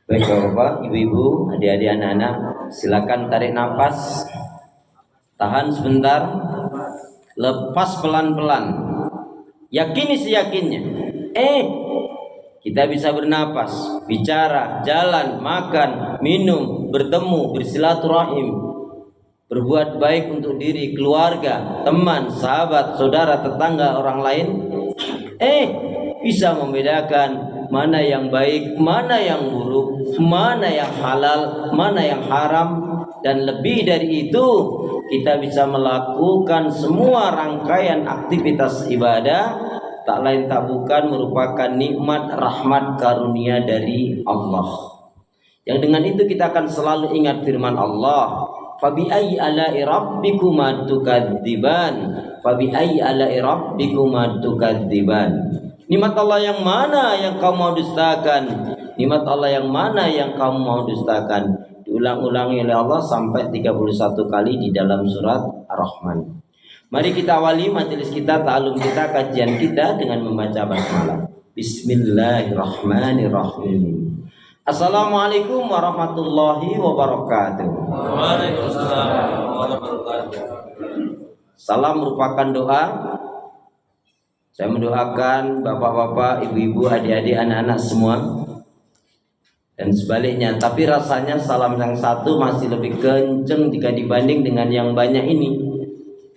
Baik Bapak, Ibu-ibu, adik-adik, anak-anak, silakan tarik nafas, tahan sebentar, lepas pelan-pelan. Yakini seyakinnya. Kita bisa bernapas, bicara, jalan, makan, minum, bertemu, bersilaturahim, berbuat baik untuk diri, keluarga, teman, sahabat, saudara, tetangga, orang lain. Bisa membedakan mana yang baik, mana yang buruk, mana yang halal, mana yang haram. Dan lebih dari itu, kita bisa melakukan semua rangkaian aktivitas ibadah, tak lain tak bukan merupakan nikmat, rahmat, karunia dari Allah. Yang dengan itu kita akan selalu ingat firman Allah, fabi ayyi ala'i rabbikuma tukadziban, fabi ayyi ala'i rabbikuma tukadziban. Nikmat Allah yang mana yang kau mau dustakan? Nikmat Allah yang mana yang kamu mau dustakan? Diulang-ulangi oleh Allah sampai 31 kali di dalam surat Ar-Rahman. Mari kita awali majelis kita, ta'alum kita, kajian kita dengan membaca basmalah. Bismillahirrahmanirrahim. Assalamualaikum warahmatullahi wabarakatuh. Waalaikumsalam warahmatullahi wabarakatuh. Salam merupakan doa. Saya mendoakan bapak-bapak, ibu-ibu, adik-adik, anak-anak semua. Dan sebaliknya, tapi rasanya salam yang satu masih lebih kenceng jika dibanding dengan yang banyak ini.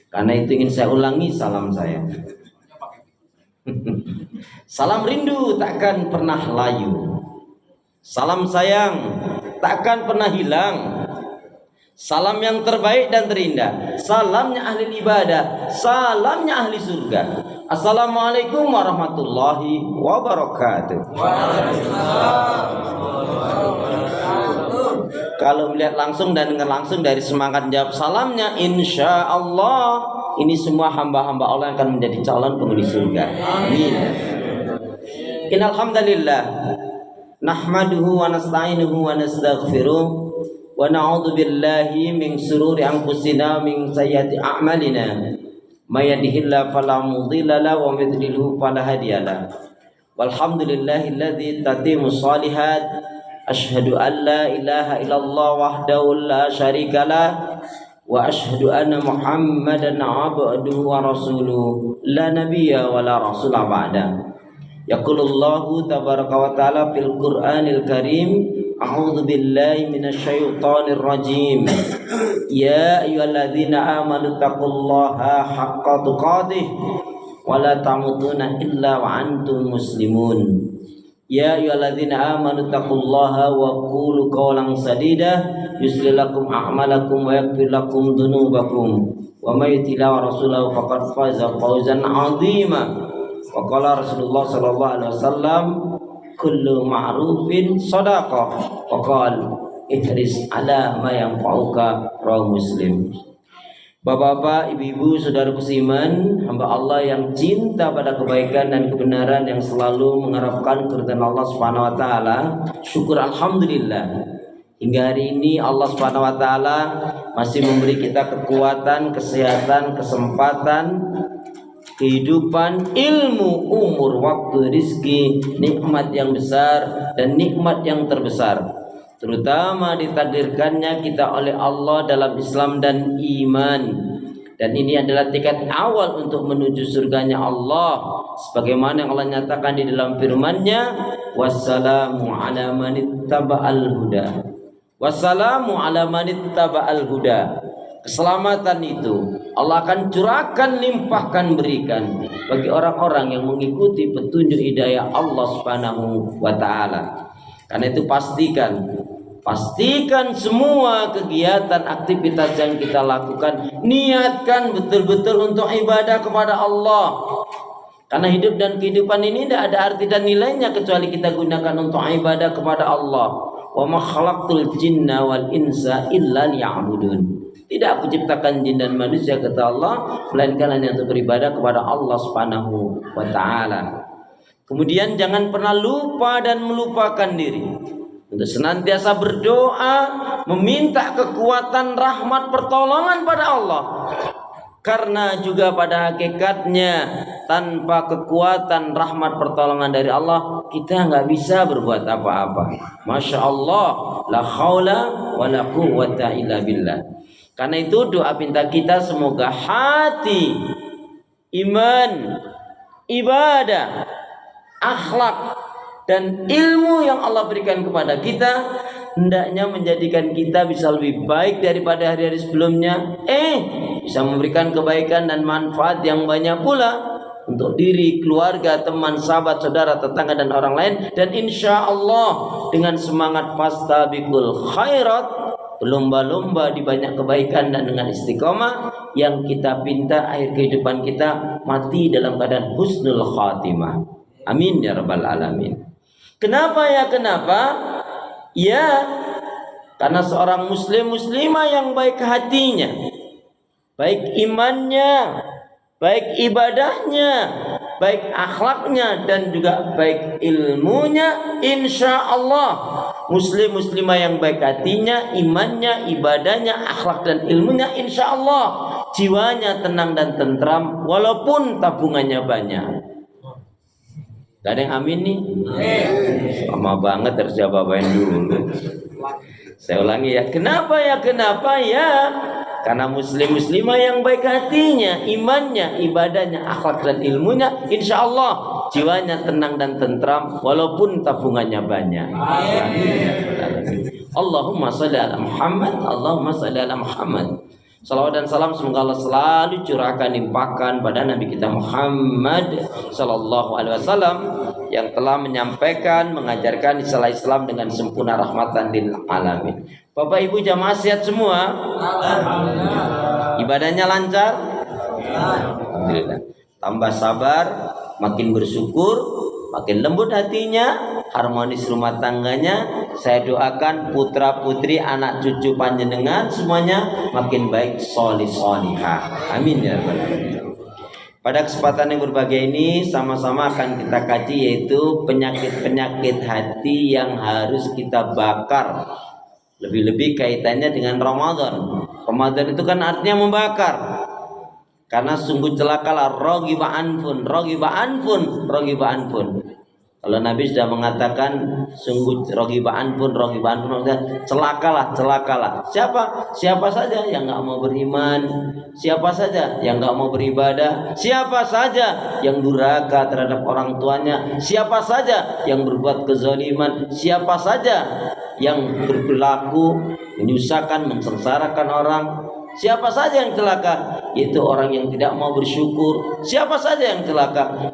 Karena itu ingin saya ulangi salam saya. Salam rindu takkan pernah layu. Salam sayang takkan pernah hilang. Salam yang terbaik dan terindah, salamnya ahli ibadah, salamnya ahli surga. Assalamualaikum warahmatullahi wabarakatuh. Kalau melihat langsung dan dengar langsung dari semangat jawab salamnya, insya Allah ini semua hamba-hamba Allah yang akan menjadi calon penghuni surga. Amin. Innal hamdalillah nahmaduhu wa nasta'inuhu wa nastaghfiruh wa na'udzu billahi min shururi anfusina min sayyiati a'malina. May yahdihillahu fala mudilla lahu wa may yudlilhu fala hadiya lahu. Walhamdulillahilladzi tatimmu shalihat. Asyhadu an la ilaha illallah wahdahu la syarikalah wa asyhadu anna Muhammadan abduhu wa rasuluh la nabiyya wa la rasula ba'da. Yaqulullahu tabaraka wa ta'ala fil Qur'anil Karim, a'udzu billahi minasyaitonir rajim. Ya ayyuhalladzina amanu taqullaha haqqa tuqatih wa la tamutunna illa wa antum muslimun. Ya ayyuhalladzina amanu taqullaha wa qulu qawlan sadida yuslih lakum a'malakum wa yaghfir lakum dzunubakum wa may yuti'illah rasulahu faqad faza fawzan 'azima. Wa qala Rasulullah sallallahu alaihi wasallam kullu ma'rufin shadaqah wa qala ihris ala ma yanfa'uka, rawahu Muslim. Bapak-bapak, ibu-ibu, saudaraku seiman, hamba Allah yang cinta pada kebaikan dan kebenaran, yang selalu mengharapkan keridhaan Allah Subhanahu wa taala. Syukur alhamdulillah. Hingga hari ini Allah Subhanahu wa taala masih memberi kita kekuatan, kesehatan, kesempatan, kehidupan, ilmu, umur, waktu, rizki, nikmat yang besar dan nikmat yang terbesar. Terutama ditakdirkannya kita oleh Allah dalam Islam dan iman. Dan ini adalah tiket awal untuk menuju surganya Allah, sebagaimana yang Allah nyatakan di dalam firman-Nya, wassalamu ala manittaba'al huda. Wassalamu ala manittaba'al huda. Keselamatan itu Allah akan curahkan, limpahkan, berikan bagi orang-orang yang mengikuti petunjuk hidayah Allah Subhanahu wa taala. Karena itu pastikan semua kegiatan aktivitas yang kita lakukan, niatkan betul-betul untuk ibadah kepada Allah. Karena hidup dan kehidupan ini tidak ada arti dan nilainya kecuali kita gunakan untuk ibadah kepada Allah. Wa ma khalaqtul jinna wal insa illa liya'budun. Tidak aku ciptakan jin dan manusia, kata Allah, melainkan hanya untuk beribadah kepada Allah Subhanahu wa taala. Kemudian jangan pernah lupa dan melupakan diri untuk senantiasa berdoa, meminta kekuatan, rahmat, pertolongan pada Allah. Karena juga pada hakikatnya tanpa kekuatan rahmat pertolongan dari Allah kita nggak bisa berbuat apa-apa. Masya Allah, la haula wa la quwwata illa billah. Karena itu doa pinta kita semoga hati, iman, ibadah, akhlak dan ilmu yang Allah berikan kepada kita hendaknya menjadikan kita bisa lebih baik daripada hari-hari sebelumnya, bisa memberikan kebaikan dan manfaat yang banyak pula untuk diri, keluarga, teman, sahabat, saudara, tetangga dan orang lain. Dan insya Allah dengan semangat fastabiqul khairat, berlomba-lomba di banyak kebaikan dan dengan istiqomah yang kita pinta akhir kehidupan kita mati dalam keadaan husnul khatimah. Amin ya rabbal alamin. Kenapa ya? Kenapa? Ya, karena seorang muslim muslimah yang baik hatinya, baik imannya, baik ibadahnya, baik akhlaknya dan juga baik ilmunya, insya Allah muslim muslimah yang baik hatinya, imannya, ibadahnya, akhlak dan ilmunya, insya Allah jiwanya tenang dan tentram walaupun tabungannya banyak. Gak ada yang amin nih? Sama banget harus jawaban dulu. Saya ulangi ya. Kenapa ya? Kenapa ya? Karena muslim muslimah yang baik hatinya, imannya, ibadahnya, akhlak dan ilmunya, insya Allah jiwanya tenang dan tentram walaupun tabungannya banyak. Allahumma sholli ala Muhammad, Allahumma sholli ala Muhammad. Salawat dan salam semoga Allah selalu curahkan limpahkan pada Nabi kita Muhammad sallallahu alaihi wasallam yang telah menyampaikan, mengajarkan istilah Islam dengan sempurna rahmatan lil alamin. Bapak Ibu jamaah sehat semua? Ibadahnya lancar? Alhamdulillah. Tambah sabar, makin bersyukur, makin lembut hatinya, harmonis rumah tangganya. Saya doakan putra putri anak cucu panjenengan semuanya makin baik, solih solihah. Amin ya rabbal alamin. Pada kesempatan yang berbahagia ini sama-sama akan kita kaji yaitu penyakit-penyakit hati yang harus kita bakar. Lebih-lebih kaitannya dengan Ramadan. Ramadan itu kan artinya membakar. Karena sungguh celakalah raghiba anfun. Kalau Nabi sudah mengatakan sungguh raghiba anfun, celakalah. Siapa saja yang enggak mau beriman, siapa saja yang enggak mau beribadah, siapa saja yang durhaka terhadap orang tuanya, siapa saja yang berbuat kezaliman, siapa saja yang berperilaku menyusahkan, mensengsarakan orang, siapa saja yang celaka, yaitu orang yang tidak mau bersyukur. Siapa saja yang celaka,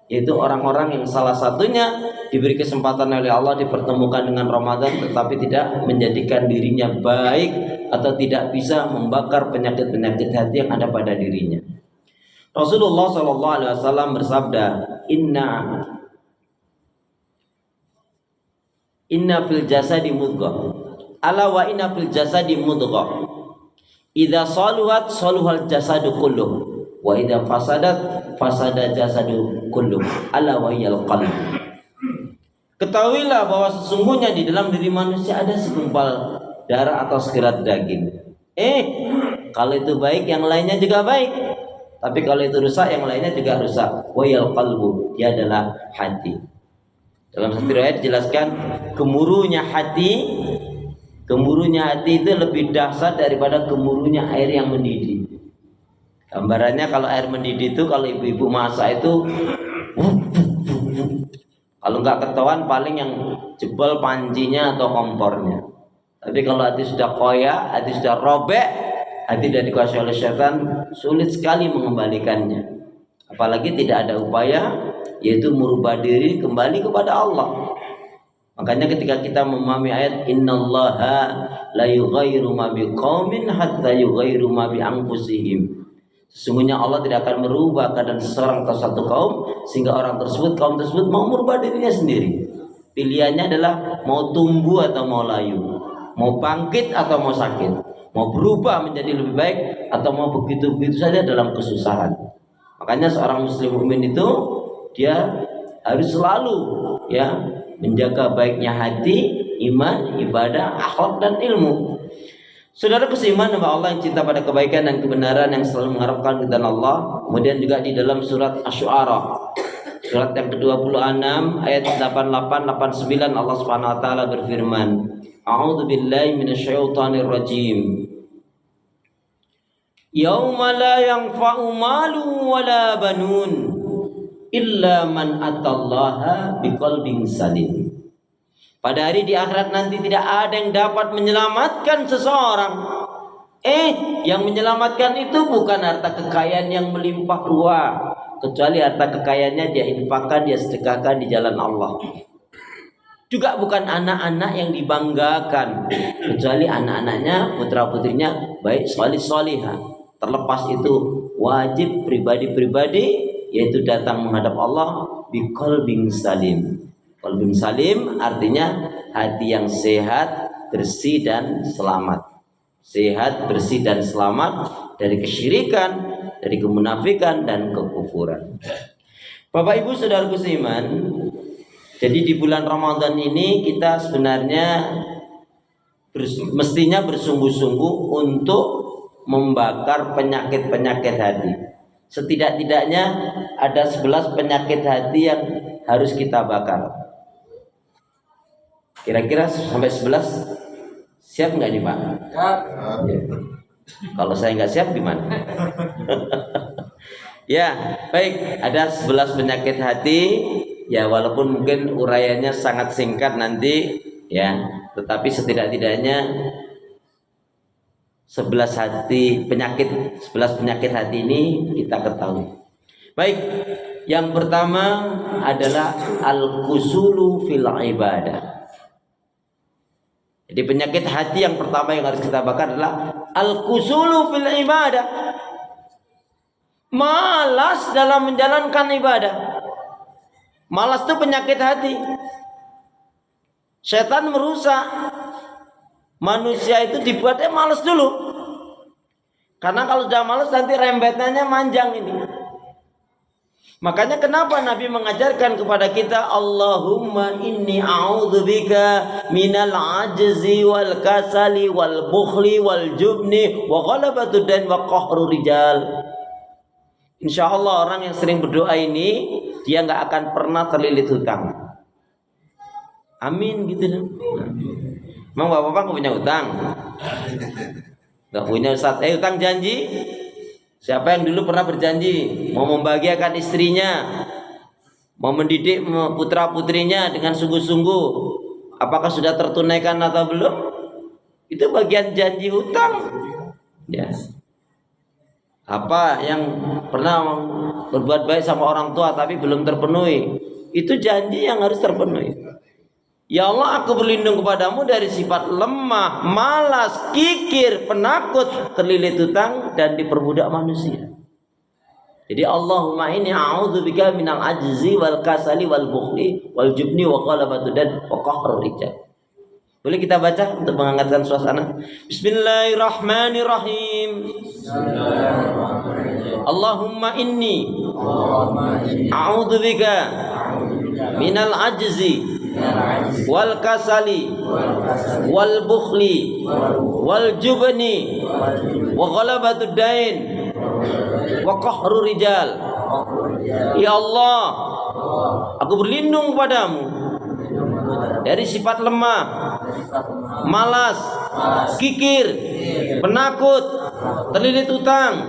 yaitu orang-orang yang salah satunya diberi kesempatan oleh Allah dipertemukan dengan Ramadan tetapi tidak menjadikan dirinya baik atau tidak bisa membakar penyakit-penyakit hati yang ada pada dirinya. Rasulullah SAW bersabda, Inna fil jasadi mudghah. Ala wa inna fil jasadi mudghah. Idza saluhat saluhal jasadu kulluh. Wa idza fasadat fasada jasadu kulluh. Ala wa hiyal qalb. Ketahuilah bahwa sesungguhnya di dalam diri manusia ada segumpal darah atau sekerat daging. Kalau itu baik yang lainnya juga baik. Tapi kalau itu rusak yang lainnya juga rusak. Wa hiyal qalbu, dia adalah hati. Dalam satu riwayat dijelaskan gemuruhnya hati itu lebih dahsyat daripada gemuruhnya air yang mendidih. Gambarannya kalau air mendidih itu kalau ibu-ibu masak itu kalau nggak ketahuan paling yang jebol pancinya atau kompornya. Tapi kalau hati sudah koyak, hati sudah robek, hati sudah dikuasai oleh setan, sulit sekali mengembalikannya. Apalagi tidak ada upaya yaitu merubah diri kembali kepada Allah. Makanya ketika kita memahami ayat innallaha la yughayyiru ma biqaumin hatta yughayyiru ma bi anfusihim. Sesungguhnya Allah tidak akan merubah keadaan seseorang atau satu kaum sehingga kaum tersebut mau merubah dirinya sendiri. Pilihannya adalah mau tumbuh atau mau layu, mau bangkit atau mau sakit, mau berubah menjadi lebih baik atau mau begitu-begitu saja dalam kesusahan. Makanya seorang muslim mukmin itu dia harus selalu menjaga baiknya hati, iman, ibadah, akhlak dan ilmu. Saudara seiman dengan Allah yang cinta pada kebaikan dan kebenaran yang selalu mengharapkan ridha Allah, Kemudian juga di dalam surat Asy-Syu'ara surat yang ke-26 ayat 88 89 Allah Subhanahu wa taala berfirman, A'udzu billahi minasyaitonir rajim. Yauma la yanfa'u malu wala banun illa man atallaha biqalbin salim. Pada hari di akhirat nanti tidak ada yang dapat menyelamatkan seseorang. Yang menyelamatkan itu bukan harta kekayaan yang melimpah ruah, kecuali harta kekayaannya dia infakkan, dia sedekahkan di jalan Allah. Juga bukan anak-anak yang dibanggakan, kecuali anak-anaknya, putra-putrinya baik salih-salihah. Terlepas itu wajib pribadi-pribadi, yaitu datang menghadap Allah biqalbin salim. Qalbin salim artinya hati yang sehat, bersih dan selamat. Sehat, bersih dan selamat dari kesyirikan, dari kemunafikan dan kekufuran. Bapak Ibu saudaraku seiman, jadi di bulan Ramadan ini kita sebenarnya mestinya bersungguh-sungguh untuk membakar penyakit-penyakit hati. Setidak-tidaknya ada 11 penyakit hati yang harus kita bakar. Kira-kira sampai 11 siap nggak nih Pak? Siap. Ya. Kalau saya nggak siap gimana? Ya, baik. Ada 11 penyakit hati. Ya, walaupun mungkin uraiannya sangat singkat nanti, ya, tetapi setidak-tidaknya 11 penyakit hati ini kita ketahui. Baik, yang pertama adalah al-kusulu fil ibadah. Jadi penyakit hati yang pertama yang harus kita bakar adalah al-kusulu fil ibadah. Malas dalam menjalankan ibadah. Malas itu penyakit hati. Setan merusak manusia itu dibuatnya malas dulu. Karena kalau sudah malas nanti rembetannya manjang ini. Makanya kenapa Nabi mengajarkan kepada kita, Allahumma inni a'udzubika minal ajzi wal kasali wal bukhli wal jubni wa ghalabatud dan wa qahru rijal. Insyaallah orang yang sering berdoa ini dia nggak akan pernah terlilit hutang. Amin gitu dong. Emang bapak-bapak nggak punya hutang? Nggak punya Ustaz. Hutang janji? Siapa yang dulu pernah berjanji mau membahagiakan istrinya, mau mendidik putra-putrinya dengan sungguh-sungguh, apakah sudah tertunaikan atau belum? Itu bagian janji hutang. Ya. Apa yang pernah berbuat baik sama orang tua tapi belum terpenuhi, itu janji yang harus terpenuhi. Ya Allah, aku berlindung kepadamu dari sifat lemah, malas, kikir, penakut, terlilit hutang dan diperbudak manusia. Jadi Allahumma inni a'udzubika minal ajzi wal kasali wal bukhli wal jubni wa ghalabatud dan wa qahrur rijal. Boleh kita baca untuk menghangatkan suasana? Bismillahirrahmanirrahim. Allahumma inni a'udzubika minal ajzi wal kasali wal bukhli wal jubni wa ghalabatud dain wa qahru rijal. Ya Allah, aku berlindung padamu dari sifat lemah, malas, kikir, penakut, terlilit hutang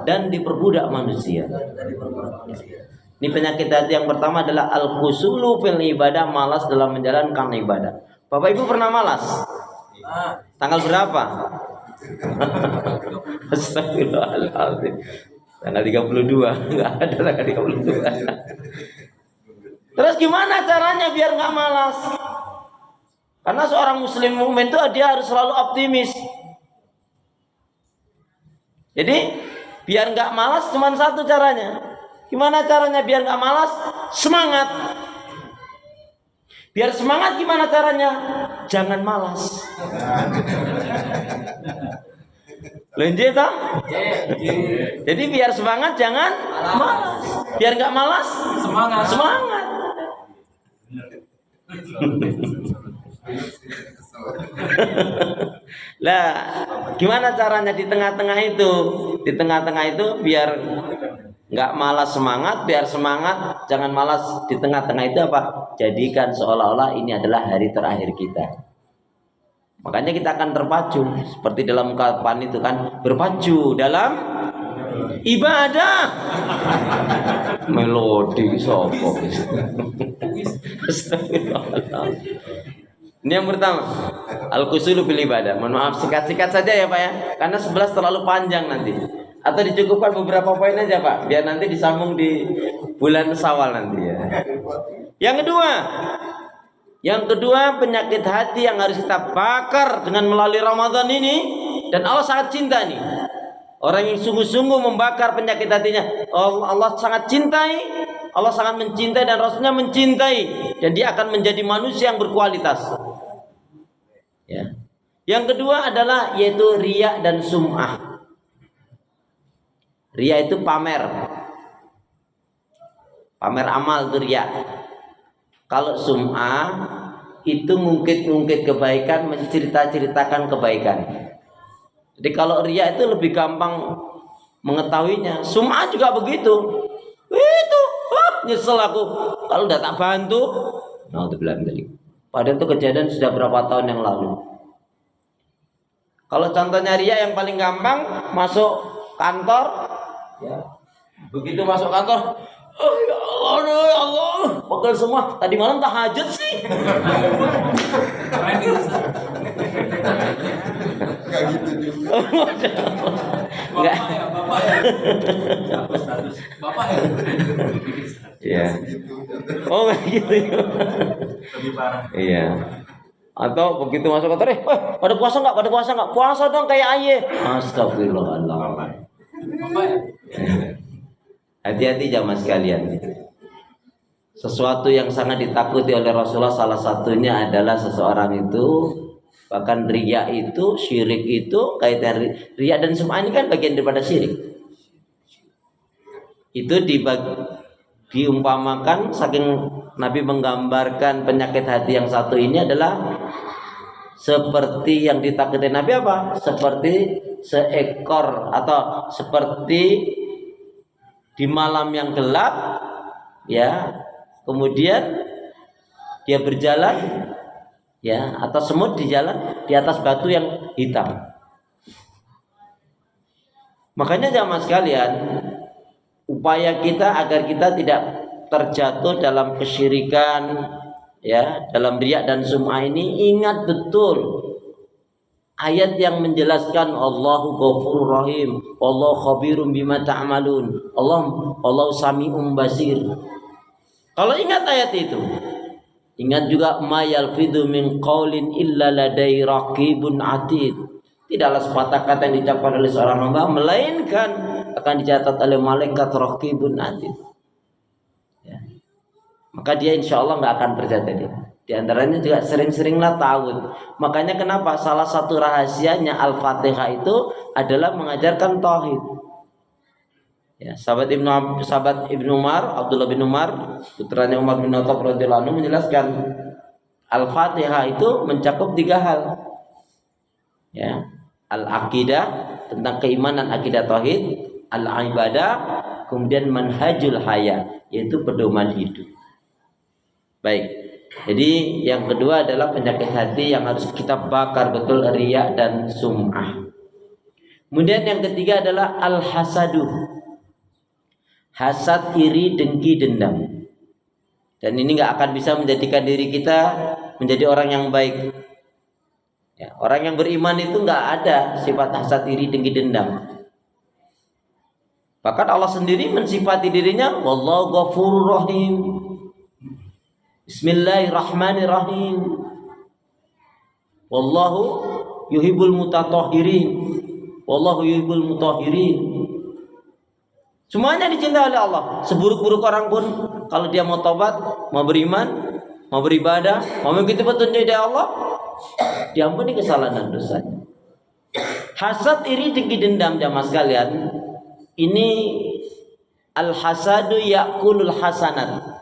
dan diperbudak manusia. Ini penyakit hati yang pertama adalah al-kusulu fil ibadah, malas dalam menjalankan ibadah. Bapak Ibu pernah malas? Tanggal berapa? Astagfirullahaladzim. Tanggal 32. Enggak ada tanggal 32. Terus gimana caranya biar nggak malas? Karena seorang muslim mukmin itu dia harus selalu optimis. Jadi biar nggak malas cuma satu caranya. Gimana caranya biar nggak malas? Semangat. Biar semangat gimana caranya? Jangan malas. Lenje tak? Jadi biar semangat jangan malas. Biar nggak malas? Semangat. Lah, gimana caranya di tengah-tengah itu? Di tengah-tengah itu biar Nggak malas semangat, biar semangat, jangan malas di tengah-tengah. Itu apa? Jadikan seolah-olah ini adalah hari terakhir kita. Makanya kita akan terpacu seperti dalam ungkapan itu kan, berpacu dalam ibadah. Melodi sopo. Ini yang pertama, al-qusulu bil ibadah. Mohon maaf singkat-singkat saja ya Pak ya, karena 11 terlalu panjang nanti. Atau dicukupkan beberapa poin aja Pak, biar nanti disambung di bulan Syawal nanti ya. Yang kedua penyakit hati yang harus kita bakar dengan melalui Ramadan ini, dan Allah sangat cinta nih. Orang yang sungguh-sungguh membakar penyakit hatinya, Allah sangat cintai, Allah sangat mencintai dan Rasulnya mencintai, dan dia akan menjadi manusia yang berkualitas. Ya. Yang kedua adalah yaitu riya dan sum'ah. Riya itu pamer amal itu riya. Kalau sum'ah itu ngungkit kebaikan, menceritakan kebaikan. Jadi kalau riya itu lebih gampang mengetahuinya. Sum'ah juga begitu. Itu, nyesel aku kalau udah tak bantu. Padahal itu kejadian sudah berapa tahun yang lalu. Kalau contohnya riya yang paling gampang, masuk kantor, ya. Begitu masuk kantor, oh ya Allah, pegel semua. Tadi malam tahajud sih. Enggak gitu juga. Bapak ya. Iya. Oh gitu. Lebih parah. Iya. Atau begitu masuk kantor, pada puasa nggak? Puasa dong kayak ayah. Astagfirullahaladzim. Bapak ya. Hati-hati jamaah sekalian. Sesuatu yang sangat ditakuti oleh Rasulullah salah satunya adalah seseorang itu, bahkan riya itu, syirik itu, kaitan riya dan sum'ah ini kan bagian daripada syirik. Itu diumpamakan, saking Nabi menggambarkan penyakit hati yang satu ini adalah seperti yang ditakuti Nabi apa? Seperti seekor atau seperti di malam yang gelap, ya, kemudian dia berjalan, ya, atau semut di jalan di atas batu yang hitam. Makanya jamaah sekalian, upaya kita agar kita tidak terjatuh dalam kesyirikan, ya, dalam riya dan sum'ah ini, ingat betul ayat yang menjelaskan Allahu Ghafurur Rahim, Allahu Khabirum bima ta'malun, Allahu Sami'um Basir. Kalau ingat ayat itu, ingat juga ma yalfidhu min qaulin illa ladai raqibun atid. Tidaklah sepatah kata yang diucapkan oleh seorang hamba melainkan akan dicatat oleh malaikat raqibun atid. Ya. Maka dia insya Allah nggak akan terjadi. Di antaranya juga sering-seringlah ta'awud. Makanya kenapa salah satu rahasianya Al-Fatihah itu adalah mengajarkan tauhid. Ya, sahabat Ibnu Umar, Abdullah bin Umar, putranya Umar bin Khattab radhiyallahu anhu menjelaskan Al-Fatihah itu mencakup 3 hal. Ya, al-aqidah tentang keimanan, akidah tauhid, al-ibadah, kemudian manhajul haya, yaitu pedoman hidup. Baik. Jadi yang kedua adalah penyakit hati yang harus kita bakar betul, riya dan sum'ah. Kemudian yang ketiga adalah al-hasadu. Hasad, iri, dengki, dendam. Dan ini nggak akan bisa menjadikan diri kita menjadi orang yang baik. Ya, orang yang beriman itu nggak ada sifat hasad, iri, dengki, dendam. Bahkan Allah sendiri mensifati dirinya Wallahu Ghafurur Rahim. Bismillahirrahmanirrahim. Wallahu yuhibbul mutatahhirin. Wallahu yuhibbul mutahhirin. Semuanya dicintai oleh Allah. Seburuk-buruk orang pun kalau dia mau tobat, mau beriman, mau beribadah, mau mengikuti petunjuk dari Allah, diampuni kesalahan dan dosanya. Hasad, iri, dengki, dendam jamaah sekalian, ini al-hasadu ya'kulul hasanat.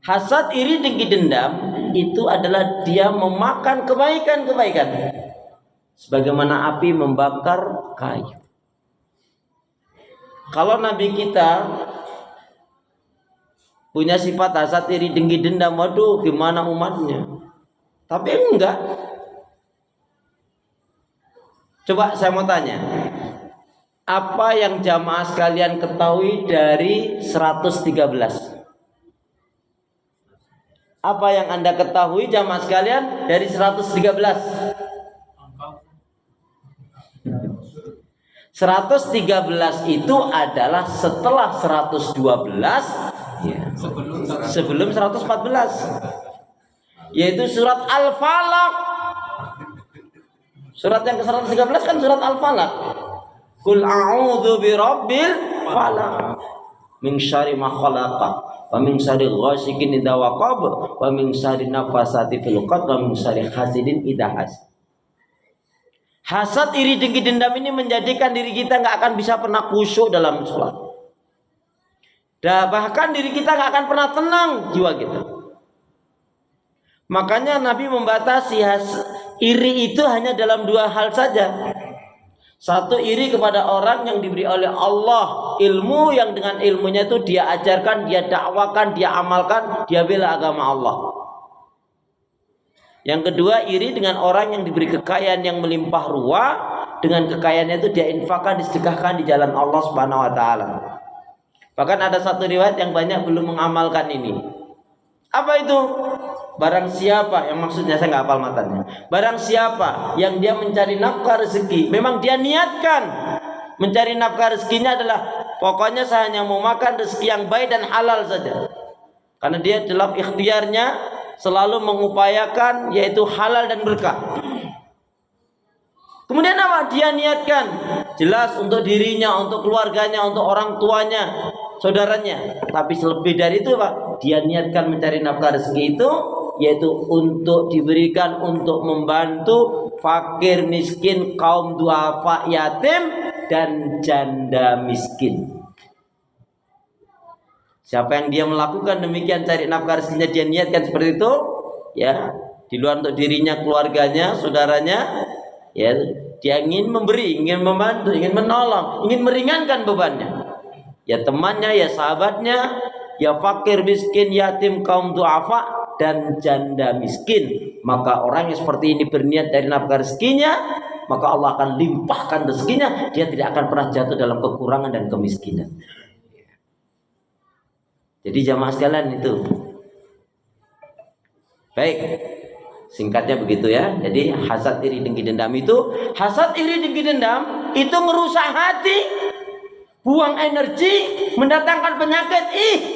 Hasad, iri, dengki, dendam itu adalah dia memakan kebaikan-kebaikan sebagaimana api membakar kayu. Kalau Nabi kita punya sifat hasad, iri, dengki, dendam, waduh gimana umatnya? Tapi enggak. Coba saya mau tanya, apa yang jamaah sekalian ketahui dari 113? Apa yang Anda ketahui jamaah sekalian dari 113? 113 itu adalah setelah 112 ya, sebelum 114, yaitu surat Al-Falaq. Surat yang ke-113 kan surat Al-Falaq. Qul a'udzu birabbil falaq min syarri ma khalaqa wa min syarri ghasiqin idza waqab wa min syarri nafasati fil 'uqad wa min syarri hasidin idza hasad. Hasad, iri, dengki, dendam ini menjadikan diri kita nggak akan bisa pernah khusyuk dalam sholat. Dan bahkan diri kita nggak akan pernah tenang jiwa kita. Makanya Nabi membatasi iri itu hanya dalam dua hal saja. Satu, iri kepada orang yang diberi oleh Allah ilmu, yang dengan ilmunya itu dia ajarkan, dia dakwakan, dia amalkan, dia bela agama Allah. Yang kedua, iri dengan orang yang diberi kekayaan yang melimpah ruah, dengan kekayaannya itu dia infakkan, disedekahkan di jalan Allah Subhanahu wa taala. Bahkan ada satu riwayat yang banyak belum mengamalkan ini. Apa itu? Barang siapa, yang maksudnya saya nggak hafal matanya. Barang siapa yang dia mencari nafkah rezeki, memang dia niatkan mencari nafkah rezekinya adalah pokoknya saya hanya mau makan rezeki yang baik dan halal saja. Karena dia dalam ikhtiarnya selalu mengupayakan yaitu halal dan berkah. Kemudian apa? Dia niatkan jelas untuk dirinya, untuk keluarganya, untuk orang tuanya, saudaranya. Tapi lebih dari itu Pak, dia niatkan mencari nafkah rezeki itu yaitu untuk diberikan, untuk membantu fakir, miskin, kaum duafa, yatim dan janda miskin. Siapa yang dia melakukan demikian, cari nafkah rezekinya, dia niatkan seperti itu, ya, di luar untuk dirinya, keluarganya, saudaranya, ya, dia ingin memberi, ingin membantu, ingin menolong, ingin meringankan bebannya. Ya temannya, ya sahabatnya, ya fakir, miskin, yatim, kaum duafa dan janda miskin. Maka orang yang seperti ini berniat dari nafkah rezekinya, maka Allah akan limpahkan rezekinya, dia tidak akan pernah jatuh dalam kekurangan dan kemiskinan. Jadi jamaah sekalian itu. Baik, singkatnya begitu ya. Jadi hasad, iri, dengki, dendam itu, hasad, iri, dengki, dendam itu merusak hati, buang energi, mendatangkan penyakit,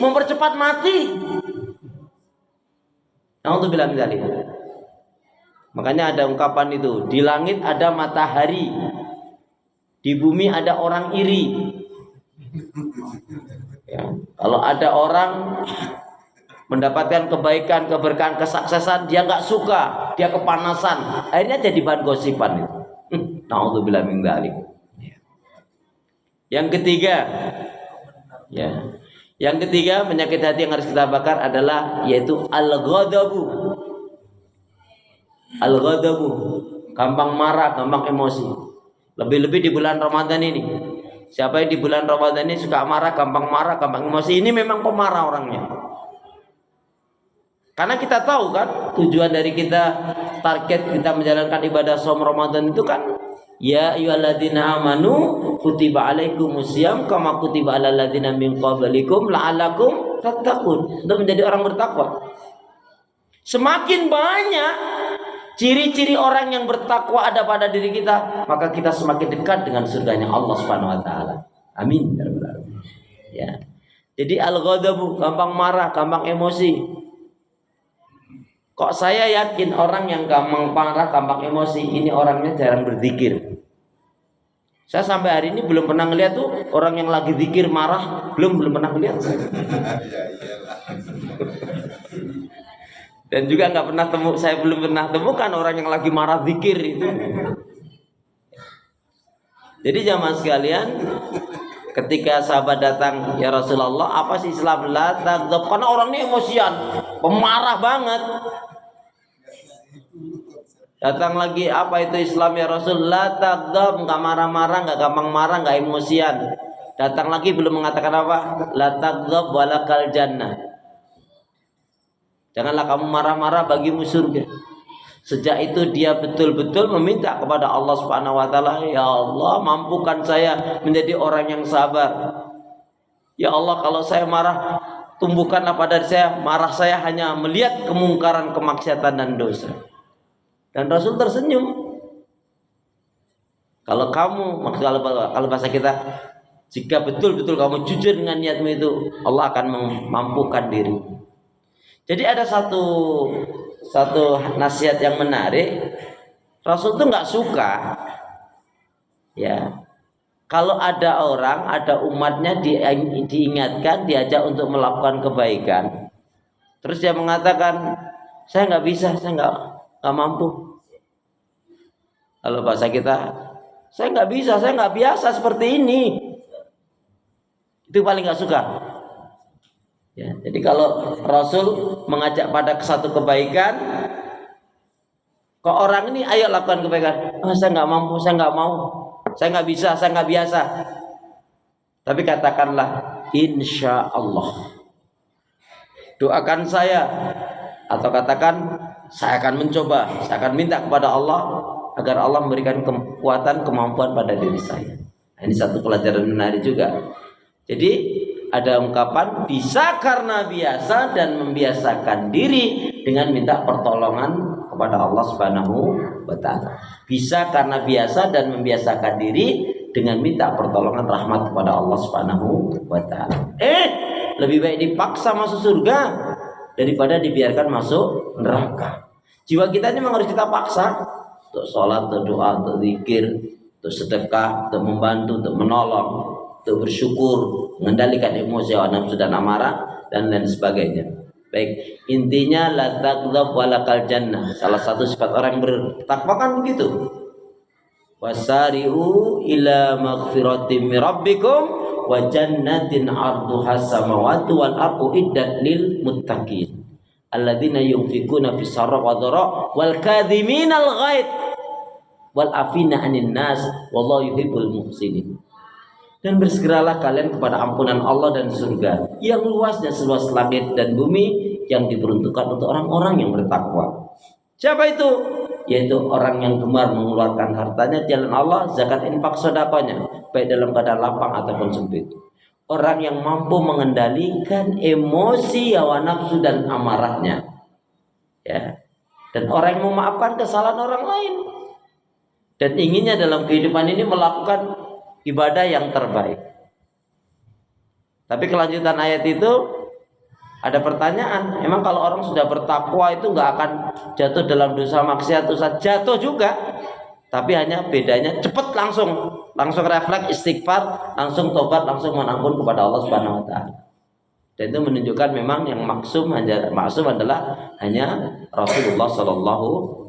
mempercepat mati. Na'udzubillah min dzalik. Makanya ada ungkapan itu, di langit ada matahari, di bumi ada orang iri. Ya, kalau ada orang mendapatkan kebaikan, keberkahan, kesuksesan, dia nggak suka, dia kepanasan, akhirnya jadi bahan gosipan itu. Na'udzubillah min dzalik. Yang ketiga, ya, yang ketiga penyakit hati yang harus kita bakar adalah yaitu al-ghadabu. Al-ghadabu, gampang marah, gampang emosi. Lebih-lebih di bulan Ramadan ini. Siapa yang di bulan Ramadan ini suka marah, gampang emosi, ini memang pemarah orangnya. Karena kita tahu kan tujuan dari kita, target kita menjalankan ibadah shaum Ramadan itu kan ya ayyuhalladzina amanu kutiba alaikumusiyam kama kutiba alal ladzina min qablikum la'allakum tattaqun, untuk menjadi orang bertakwa. Semakin banyak ciri-ciri orang yang bertakwa ada pada diri kita, maka kita semakin dekat dengan surganya Allah Subhanahu wa taala. Amin ya rabbal alamin. Ya. Jadi al-ghadabu, gampang marah, gampang emosi. Kok saya yakin orang yang gampang marah, gampang emosi ini orangnya jarang berzikir. Saya sampai hari ini belum pernah ngeliat tuh orang yang lagi zikir marah, belum pernah ngeliat. Dan juga nggak pernah saya belum pernah temukan orang yang lagi marah zikir itu. Jadi jamaah sekalian, ketika sahabat datang, ya Rasulullah, apa sih Islam? La taghdab, karena orang ini emosian, pemarah banget. Datang lagi, apa itu Islam ya Rasul? La taghdab, nggak marah-marah, nggak gampang marah, nggak emosian. Datang lagi belum mengatakan apa? La taghdab walakal jannah. Janganlah kamu marah-marah, bagimu surga. Sejak itu dia betul-betul meminta kepada Allah Subhanahu wa taala, ya Allah, mampukan saya menjadi orang yang sabar. Ya Allah, kalau saya marah, tumbuhkanlah pada saya marah saya hanya melihat kemungkaran, kemaksiatan dan dosa. Dan Rasul tersenyum. Kalau kamu, kalau bahasa kita, jika betul-betul kamu jujur dengan niatmu itu, Allah akan memampukan diri. Jadi ada satu nasihat yang menarik. Rasul tuh nggak suka, ya, kalau ada orang, ada umatnya diingatkan, diajak untuk melakukan kebaikan, terus dia mengatakan, saya nggak bisa, saya nggak mampu. Kalau bahasa kita, saya nggak bisa, saya nggak biasa seperti ini. Itu paling nggak suka. Ya, jadi kalau Rasul mengajak pada satu kebaikan, kok orang ini ayo lakukan kebaikan, saya nggak mampu, saya nggak mau, saya nggak bisa, saya nggak biasa. Tapi katakanlah insya Allah, doakan saya, atau katakan saya akan mencoba, saya akan minta kepada Allah agar Allah memberikan kekuatan, kemampuan pada diri saya. Ini satu pelajaran menarik juga. Jadi ada ungkapan bisa karena biasa dan membiasakan diri dengan minta pertolongan kepada Allah Subhanahu wa taala. Bisa karena biasa dan membiasakan diri dengan minta pertolongan rahmat kepada Allah Subhanahu wa taala. Lebih baik dipaksa masuk surga daripada dibiarkan masuk neraka. Jiwa kita ini memang harus kita paksa untuk sholat, untuk doa, untuk zikir, untuk sedekah, untuk membantu, untuk menolong, untuk bersyukur, mengendalikan emosi, hawa nafsu dan amarah dan lain sebagainya. Baik, intinya la taghdab walakal jannah. Salah satu sifat orang yang bertakwa kan begitu. Wasari'u ila maghfiratin mir rabbikum wa jannatin 'arduhas samawati wal ardu iddat lil muttaqin. Alladzina yunfikuna fis sarra wa dharra wal kadhiminal ghaid wal afina 'anil nas wallahu yuhibbul muhsinin. Dan bersegeralah kalian kepada ampunan Allah dan surga yang luasnya seluas langit dan bumi, yang diperuntukkan untuk orang-orang yang bertakwa. Siapa itu? Yaitu orang yang gemar mengeluarkan hartanya di jalan Allah, zakat, infak, sedekahnya, baik dalam keadaan lapang ataupun sempit. Orang yang mampu mengendalikan emosi, hawa nafsu dan amarahnya, ya. Dan orang yang memaafkan kesalahan orang lain, dan inginnya dalam kehidupan ini melakukan ibadah yang terbaik. Tapi kelanjutan ayat itu ada pertanyaan. Emang kalau orang sudah bertakwa itu nggak akan jatuh dalam dosa maksiat? Jatuh juga, tapi hanya bedanya cepat, langsung refleks istighfar, langsung tobat, langsung menampun kepada Allah Subhanahu wa taala. Dan itu menunjukkan memang yang maksum adalah hanya Rasulullah Shallallahu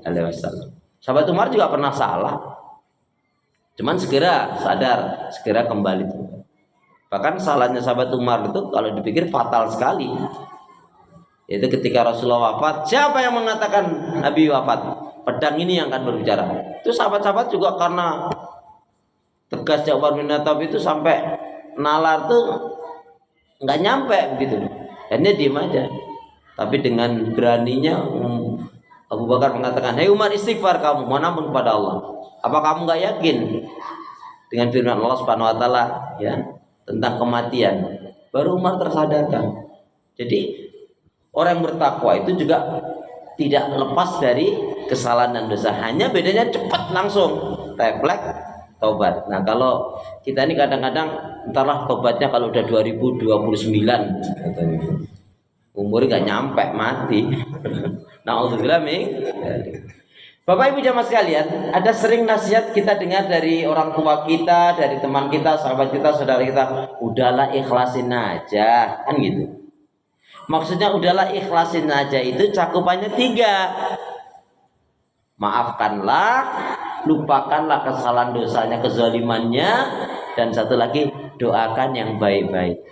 alaihi wasallam. Sahabat Umar juga pernah salah, cuman segera sadar, segera kembali. Bahkan salahnya sahabat Umar itu kalau dipikir fatal sekali. Yaitu ketika Rasulullah wafat, siapa yang mengatakan Nabi wafat? Pedang ini yang akan berbicara. Itu sahabat-sahabat juga karena tegasnya Umar bin Khattab itu sampai nalar tuh nggak nyampe begitu. Hanya diem aja. Tapi dengan beraninya Abu Bakar mengatakan, "Hei Umar, istighfar kamu, mohon ampun kepada Allah. Apa kamu nggak yakin dengan firman Allah Subhanahu wa taala ya tentang kematian?" Baru Umar tersadarkan. Jadi orang yang bertakwa itu juga tidak lepas dari kesalahan dan dosa. Hanya bedanya cepat, langsung refleks tobat. Nah, kalau kita ini kadang-kadang entarlah tobatnya kalau udah 2029 katanya. Umur nggak nyampe mati. Nauzubillah min. Bapak Ibu jamaah sekalian, ada sering nasihat kita dengar dari orang tua kita, dari teman kita, sahabat kita, saudara kita, udahlah ikhlasin aja, kan gitu. Maksudnya udahlah ikhlasin aja itu cakupannya 3. Maafkanlah, lupakanlah kesalahan dosanya, kezalimannya, dan satu lagi doakan yang baik-baik.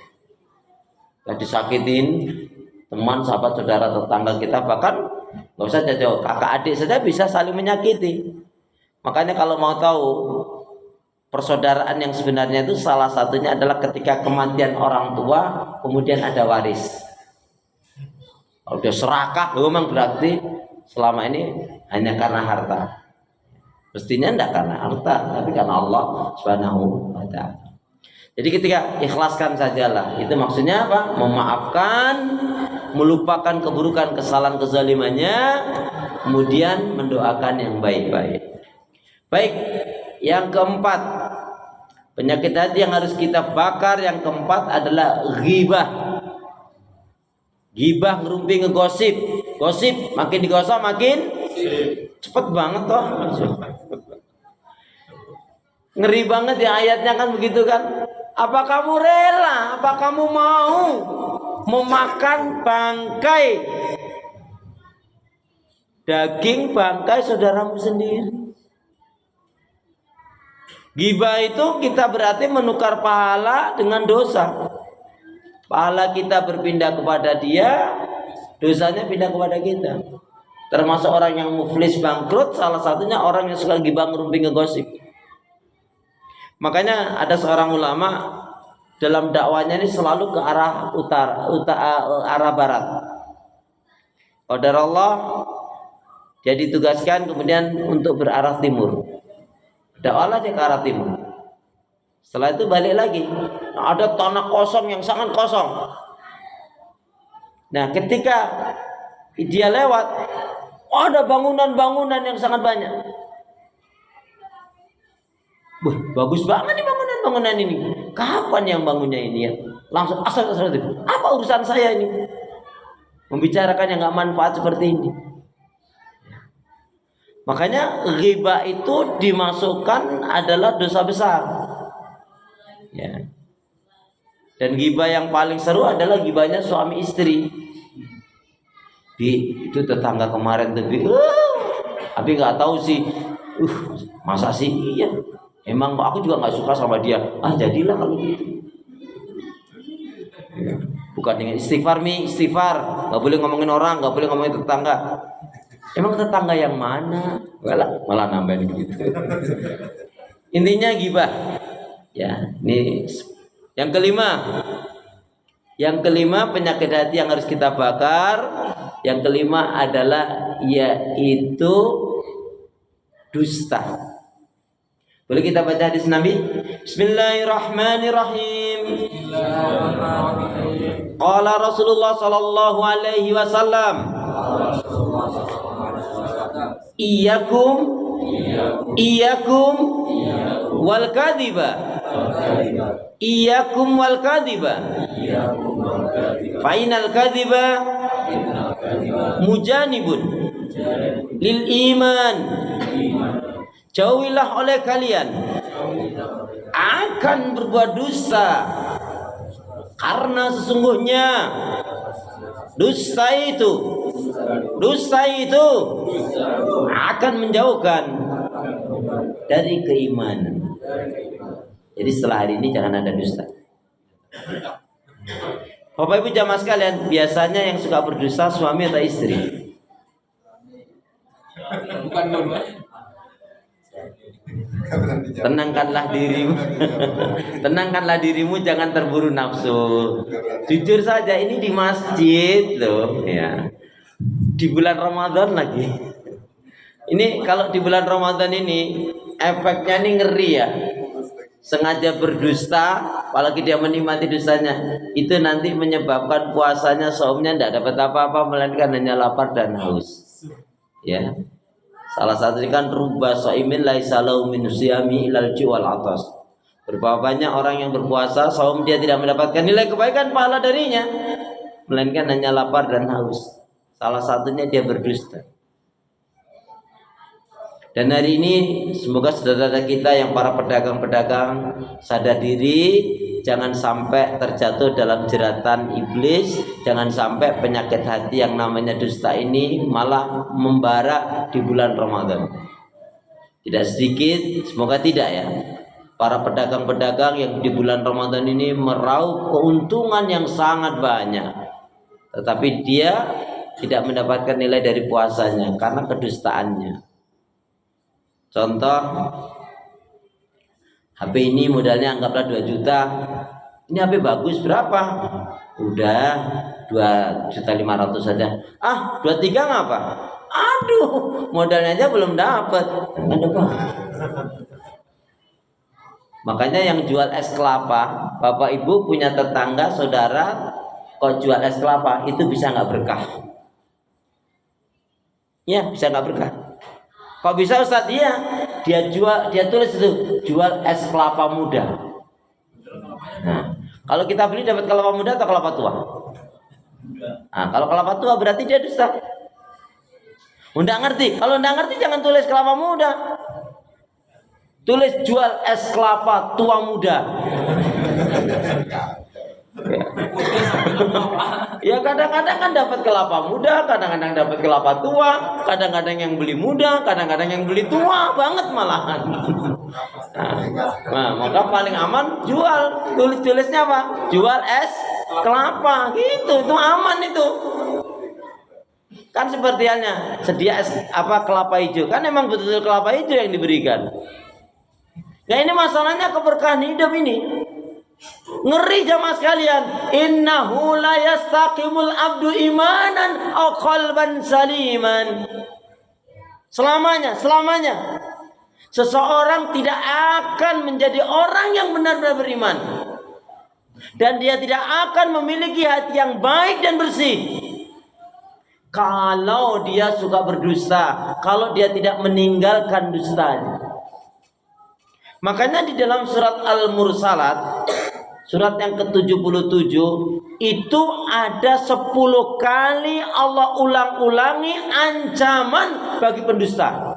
Gak disakitin teman, sahabat, saudara, tetangga kita, bahkan nggak usah jauh, kakak adik saja bisa saling menyakiti. Makanya kalau mau tahu persaudaraan yang sebenarnya itu salah satunya adalah ketika kematian orang tua kemudian ada waris. Kalau dia serakah, memang berarti selama ini hanya karena harta. Mestinya tidak karena harta, tapi karena Allah Subhanahu wa ta'ala. Jadi ketika ikhlaskan sajalah, itu maksudnya apa? Memaafkan, melupakan keburukan, kesalahan, kezalimannya, kemudian mendoakan yang baik-baik. Baik, yang keempat, penyakit hati yang harus kita bakar yang keempat adalah ghibah. Ghibah, ngerumpi, ngegosip. Gosip, makin digosok makin cepet banget toh. Ngeri banget ya ayatnya kan begitu kan. Apa kamu rela? Apa kamu mau memakan bangkai, daging bangkai saudaramu sendiri? Ghibah itu kita berarti menukar pahala dengan dosa. Pahala kita berpindah kepada dia, dosanya pindah kepada kita. Termasuk orang yang muflis bangkrut, salah satunya orang yang suka ghibah, ngerumpi, ngegosip. Makanya ada seorang ulama dalam dakwanya ini selalu ke arah arah barat. Qadar Allah dia ditugaskan kemudian untuk berarah timur. Dakwahlah dia ke arah timur. Setelah itu balik lagi. Ada tanah kosong yang sangat kosong. Nah, ketika dia lewat, ada bangunan-bangunan yang sangat banyak. Wah, bagus banget nih bangunan ini. Kapan yang bangunnya ini ya? Langsung asal itu. Apa urusan saya ini? Membicarakan yang nggak manfaat seperti ini. Makanya ghibah itu dimasukkan adalah dosa besar. Ya. Dan ghibah yang paling seru adalah ghibahnya suami istri. Itu tetangga kemarin tuh, tapi nggak tahu sih. Masa sih iya? Emang aku juga nggak suka sama dia. Jadilah kalau gitu. Bukan dengan istighfar istighfar. Nggak boleh ngomongin orang, nggak boleh ngomongin tetangga. Emang tetangga yang mana? Malah nambahin begitu. Intinya ghibah. Ya, ini yang kelima. Yang kelima penyakit hati yang harus kita bakar. Yang kelima adalah yaitu dusta. Boleh kita baca hadis Nabi? Bismillahirrahmanirrahim. Qala Rasulullah sallallahu alaihi wasallam, Iyyakum wal kadhiba. Iyyakum wal kadhiba. Fa inal kadhiba mujanibun lil iman. Jauhilah oleh kalian akan berbuat dusta, karena sesungguhnya dusta itu akan menjauhkan dari keimanan. Jadi setelah hari ini jangan ada dusta. Bapak Ibu jamaah sekalian, biasanya yang suka berdusta suami atau istri? Bukan dulu. Tenangkanlah dirimu. Tenangkanlah dirimu, jangan terburu nafsu. Jujur saja, ini di masjid loh ya. Di bulan Ramadan lagi. Ini kalau di bulan Ramadan ini efeknya ini ngeri ya. Sengaja berdusta, apalagi dia menikmati dustanya, itu nanti menyebabkan puasanya, saumnya tidak dapat apa-apa, melainkan hanya lapar dan haus. Ya. Salah satunya kan rubba shaimin laisa lahu min siyami ilal ju' wal atas. Berapa banyak orang yang berpuasa, saum dia tidak mendapatkan nilai kebaikan pahala darinya, melainkan hanya lapar dan haus. Salah satunya dia berdusta. Dan hari ini semoga saudara-saudara kita yang para pedagang-pedagang sadar diri, jangan sampai terjatuh dalam jeratan iblis, jangan sampai penyakit hati yang namanya dusta ini malah membara di bulan Ramadan. Tidak sedikit, semoga tidak ya, para pedagang-pedagang yang di bulan Ramadan ini meraup keuntungan yang sangat banyak, tetapi dia tidak mendapatkan nilai dari puasanya karena kedustaannya. Contoh, HP ini modalnya anggaplah 2 juta. Ini HP bagus berapa? Udah 2.500.000 saja. 23 ngapa? Aduh, modalnya aja belum dapat. Makanya yang jual es kelapa, Bapak Ibu punya tetangga, saudara kok jual es kelapa, itu bisa nggak berkah? Ya, bisa nggak berkah. Kok bisa Ustadz? Iya, dia tulis itu jual es kelapa muda. Nah, kalau kita beli dapat kelapa muda atau kelapa tua? Nah, kalau kelapa tua berarti dia dusta. Nggak ngerti. Kalau nggak ngerti jangan tulis kelapa muda. Tulis jual es kelapa tua muda. Ya kadang-kadang kan dapat kelapa muda, kadang-kadang dapat kelapa tua, kadang-kadang yang beli muda, kadang-kadang yang beli tua banget malahan. Nah, maka paling aman jual, tulisnya apa? Jual es kelapa, gitu, itu aman itu. Kan seperti halnya sedia es kelapa hijau, kan emang betul-betul kelapa hijau yang diberikan. Nah ini masalahnya keberkahan hidup ini. Ngeri jamaah sekalian, innahu la yastaqimul abdu imanan aw qalban saliman. Selamanya seseorang tidak akan menjadi orang yang benar-benar beriman, dan dia tidak akan memiliki hati yang baik dan bersih kalau dia suka berdusta, kalau dia tidak meninggalkan dustanya. Makanya di dalam surat Al-Mursalat, surat yang ke-77, itu ada 10 kali Allah ulang-ulangi ancaman bagi pendusta.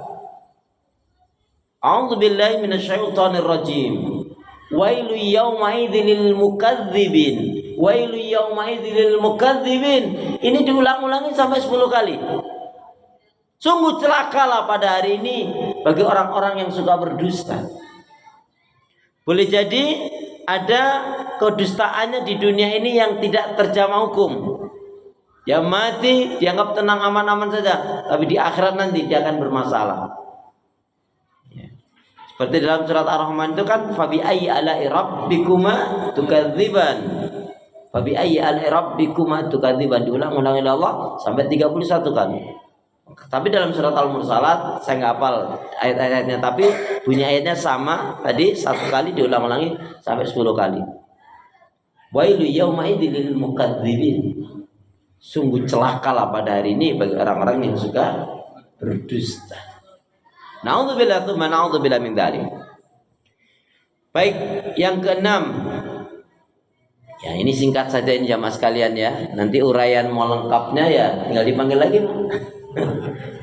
A'udzubillahi minasyaitonir rajim. Wailu yawma idzil mukadzibin. Wailu yawma idzil mukadzibin. Ini diulang-ulangi sampai 10 kali. Sungguh celakalah pada hari ini bagi orang-orang yang suka berdusta. Boleh jadi ada kedustaannya di dunia ini yang tidak terjamah hukum. Ya mati dianggap tenang aman-aman saja, tapi di akhirat nanti dia akan bermasalah. Ya. Seperti dalam surat Ar-Rahman itu kan, fabi ayyi ala'i rabbikuma tukadziban. Fabi ayyi ala'i rabbikuma tukadziban, diulang-ulang oleh Allah sampai 31 kali. Tapi dalam surat Al-Mursalat saya nggak hafal ayat-ayatnya, tapi bunyi ayatnya sama tadi, 1 kali diulang-ulangi sampai 10 kali. Wailu yauma idzil mukadzibin. Sungguh celakalah pada hari ini bagi orang-orang yang suka berdusta. Na'udzubillah tsumma na'udzubillah min dzalik. Baik, yang keenam. Ya, ini singkat saja ini jamaah sekalian ya. Nanti uraian mau lengkapnya ya tinggal dipanggil lagi.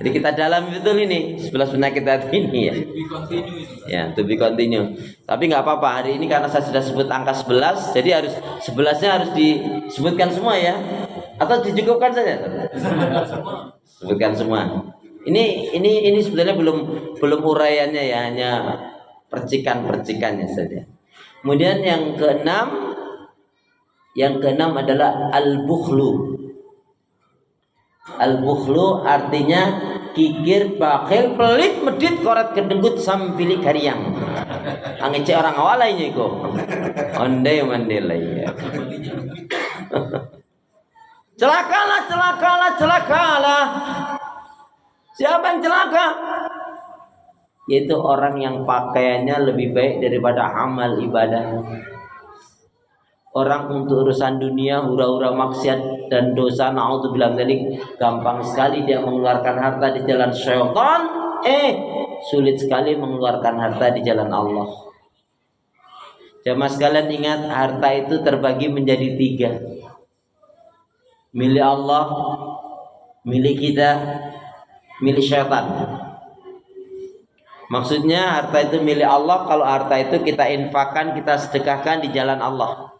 Jadi kita dalam betul ini 11 penyakit hati ini ya. Ya, to be continue. Tapi nggak apa-apa, hari ini karena saya sudah sebut angka 11, jadi harus 11-nya harus disebutkan semua ya. Atau dicukupkan saja? Sebutkan semua. Ini sebenarnya belum uraiannya ya, hanya percikan-percikannya saja. Kemudian yang keenam adalah al-bukhlu. Al-bukhlu artinya kikir, bakhil, pelit, medit, korat, kedenggut, sampilik, hariang. Angece orang awalnya itu. Ondai mandai ya. Celakalah. Siapa yang celaka? Yaitu orang yang pakaiannya lebih baik daripada amal ibadah. Orang untuk urusan dunia, hura-hura maksiat dan dosa, na'udzubillah dzalik, gampang sekali dia mengeluarkan harta di jalan syaitan, sulit sekali mengeluarkan harta di jalan Allah. Jamaah sekalian ingat, harta itu terbagi menjadi 3. Milik Allah, milik kita, milik syaitan. Maksudnya harta itu milik Allah kalau harta itu kita infakkan, kita sedekahkan di jalan Allah.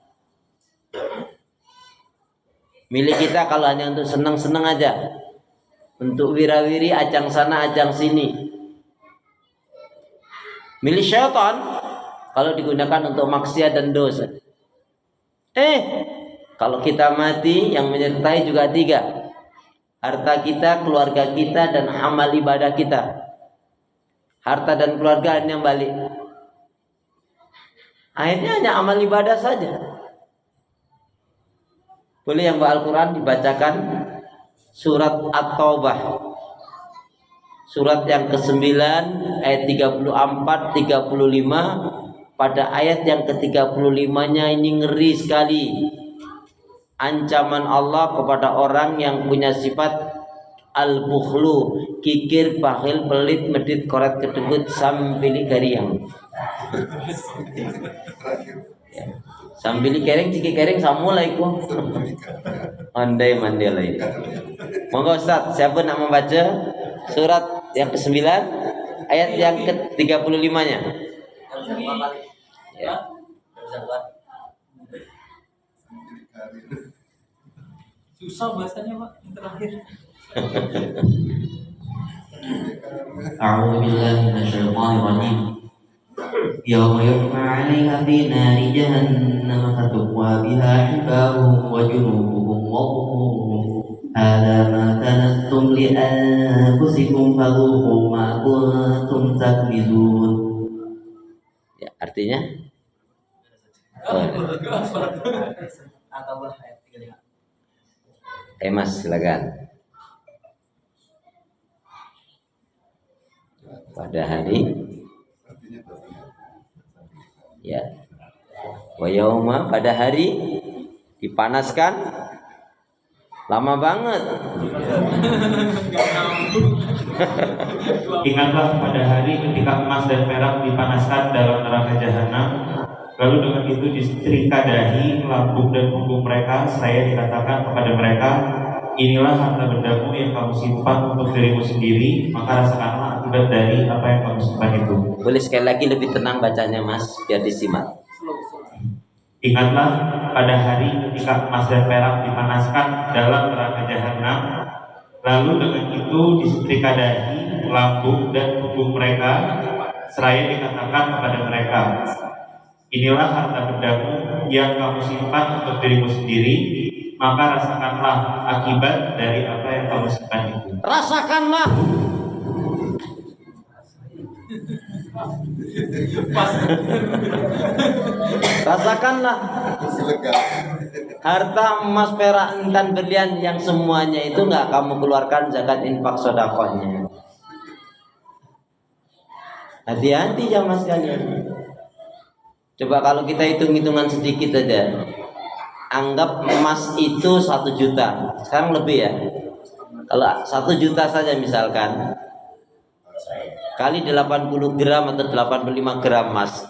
Milik kita kalau hanya untuk senang-senang aja, untuk wira-wiri, ajang sana ajang sini. Milik syaitan kalau digunakan untuk maksiat dan dosa. Kalau kita mati yang menyertai juga 3. Harta kita, keluarga kita, dan amal ibadah kita. Harta dan keluarga yang balik. Akhirnya hanya amal ibadah saja. Boleh yang baca Al-Quran dibacakan surat At-Taubah, surat yang ke-9 ayat 34, 35. Pada ayat yang ke-35-nya ini ngeri sekali. Ancaman Allah kepada orang yang punya sifat al-bukhlu, kikir, bakhil, pelit, medit, koret, kedebut, sambili gariang. Ya. Sambili kering, ciki kering, assalamualaikum. Andai mandela itu. Monggo Ustaz, siapa nak membaca surat yang ke-9 ayat yang ke-35-nya? Ya. Susah bahasanya Pak, yang terakhir. أعوذ بالله من الشيطان الرجيم يوم يحمى عليها في نار جهنم فتقوى بها حبالهم وجنوبهم وظهورهم هذا ما كنزتم لأنفسكم فذوقوا ما كنتم تكنزون. Ya, artinya? Mas, silakan. Pada hari ya wa yauma, pada hari dipanaskan lama banget. Ingatlah pada hari ketika emas dan perak dipanaskan dalam neraka jahanam, lalu dengan itu disetrika dahi, lambung dan punggung mereka, seraya dikatakan kepada mereka, inilah harta bendamu yang kamu simpan untuk dirimu sendiri, maka rasakanlah akibat dari apa yang kamu simpan itu. Boleh sekali lagi lebih tenang bacanya Mas, biar disimak. Ingatlah pada hari ketika emas dan perak dipanaskan dalam neraka jahanam, lalu dengan itu disetrika dahi, lambung dan punggung mereka, seraya dikatakan kepada mereka, inilah harta bendamu yang kamu simpan untuk dirimu sendiri, maka rasakanlah akibat dari apa yang kamu simpan itu. Rasakanlah. Rasakanlah harta emas, perak, dan berlian yang semuanya itu nggak kamu keluarkan zakat, infak, sedekahnya. Hati-hati jamaah sekalian. Coba kalau kita hitung-hitungan sedikit aja. Anggap emas itu 1 juta. Sekarang lebih ya. Kalau 1 juta saja misalkan, kali 80 gram atau 85 gram emas.